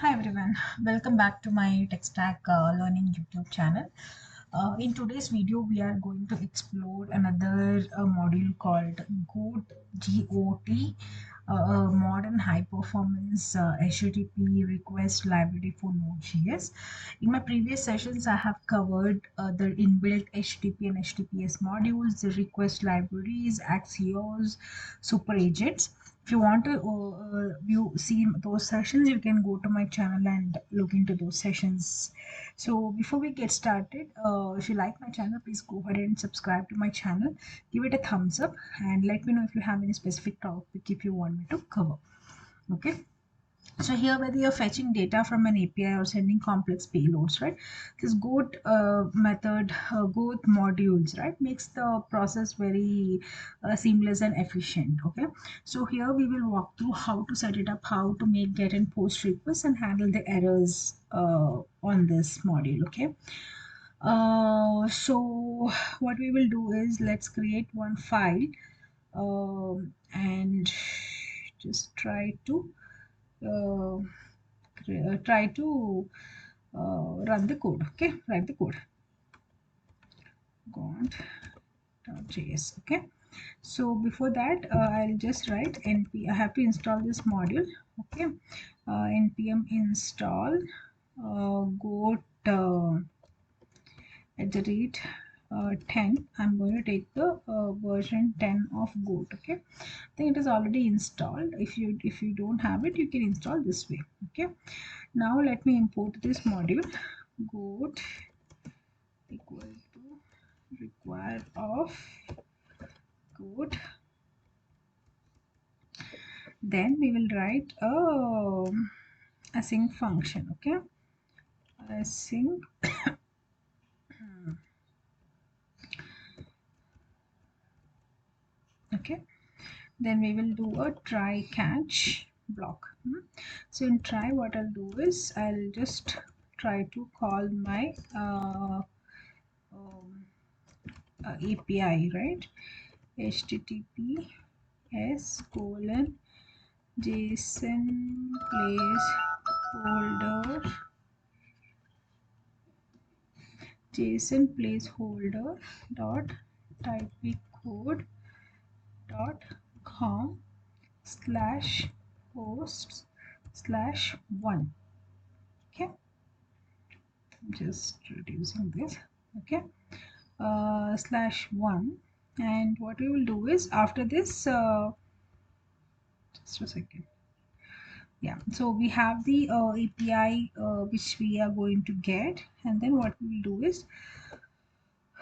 Hi everyone, welcome back to my Tech Stack Learning YouTube channel. In today's video, we are going to explore another module called GOT, a modern high performance HTTP request library for Node.js. In my previous sessions, I have covered the inbuilt HTTP and HTTPS modules, the request libraries, Axios, super agents. If you want to view see those sessions, you can go to my channel and look into those sessions. So before we get started, if you like my channel, please go ahead and subscribe to my channel, give it a thumbs up, and let me know if you have any specific topic if you want me to cover. Okay. So here, whether you're fetching data from an API or sending complex payloads, right? This GOAT method, GOAT modules, right, makes the process very seamless and efficient. Okay. So here we will walk through how to set it up, how to make get and post requests, and handle the errors on this module. Okay. So what we will do is let's create one file and just uh, try to run the code. Okay, write the code. God.js. Okay. So before that, I'll just write np. I have to install this module. Okay. Npm install goat at the rate 10. I'm going to take the version 10 of goat. Okay, I think it is already installed. If you don't have it, you can install this way. Okay, now let me import this module. Goat equal to require of goat. Then we will write a async function. Okay, async okay. Then we will do a try catch block. So in try, what I'll do is I'll just try to call my API, right? HTTPS colon JSON placeholder dot type code dot com slash hosts slash one. Okay, I'm just reducing this. Okay, slash one. And what we will do is after this, just a second. Yeah, so we have the API which we are going to get, and then what we will do is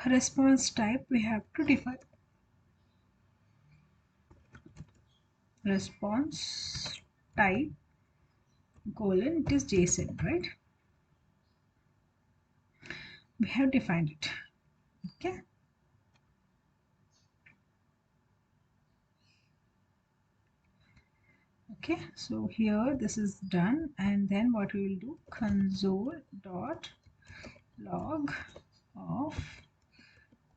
response type we have to define. Response type colon, it is JSON, right? We have defined it. Okay, okay, so here this is done, and then what we will do, console dot log of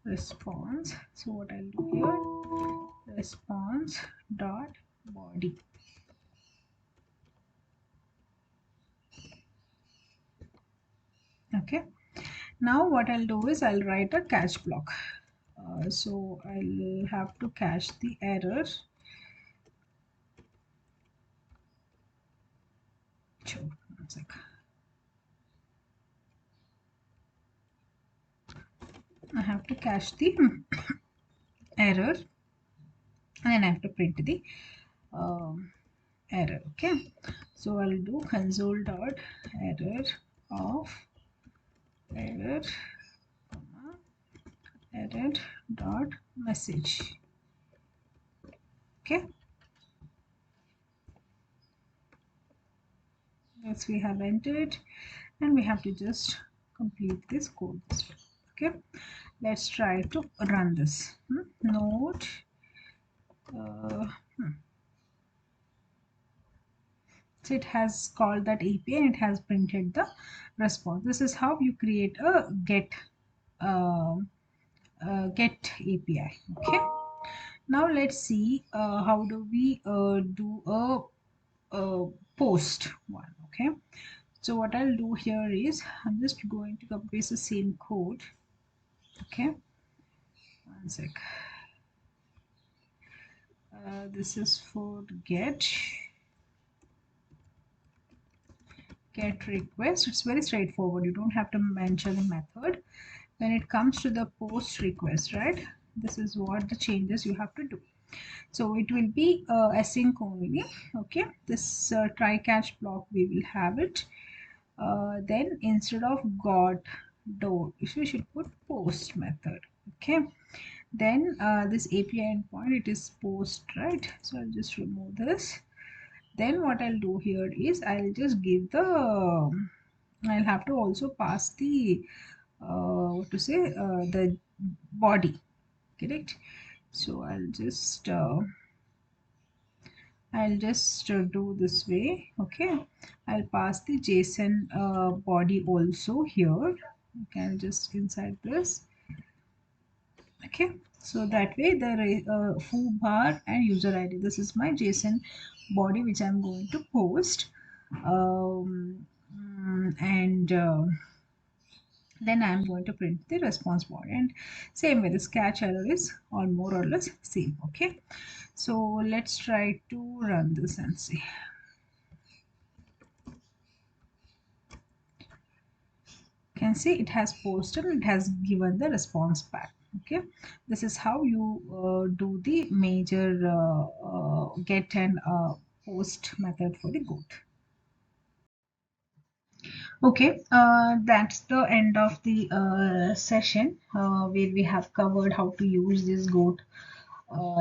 response. So what I'll do here, response dot body. Okay, now what I'll do is I'll write a catch block. So I'll have to catch the error. Sure, one sec. I have to catch the error, and then I have to print the error. Okay, so I'll do console dot error of error error dot message. Okay, that's we have entered, and we have to just complete this code this way. Okay, let's try to run this. Node so it has called that API and it has printed the response. This is how you create a uh, get API. Okay, now let's see how do we do a post one. Okay, so what I'll do here is I'm just going to copy paste the same code. Okay, one sec. This is for get request. It's very straightforward. You don't have to mention the method. When it comes to the post request, right, this is what the changes you have to do. So it will be async only. Okay, this try catch block we will have it. Then instead of got dot, we should put post method. Okay, then this API endpoint, it is post, right? So I'll just remove this. Then what I'll do here is I'll just give the I'll have to also pass the what to say, the body, correct? So I'll just do this way. Okay, I'll pass the JSON body also here. Okay, I'll just inside this. Okay, so that way the foo bar and user ID, this is my JSON body which I'm going to post. And then I'm going to print the response body, and same way this catch error is all more or less same. Okay, so let's try to run this and see. You can see it has posted, it has given the response back. Okay, this is how you do the major get and post method for the goat. Okay, that's the end of the session where we have covered how to use this goat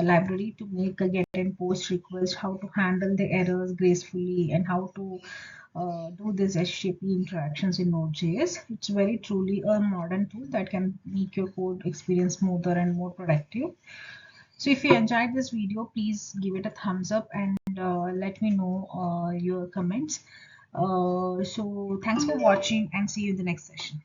library to make a get and post request, how to handle the errors gracefully, and how to do this HTTP interactions in Node.js. It's very truly a modern tool that can make your code experience smoother and more productive. So if you enjoyed this video, please give it a thumbs up and let me know your comments. So thanks for watching and see you in the next session.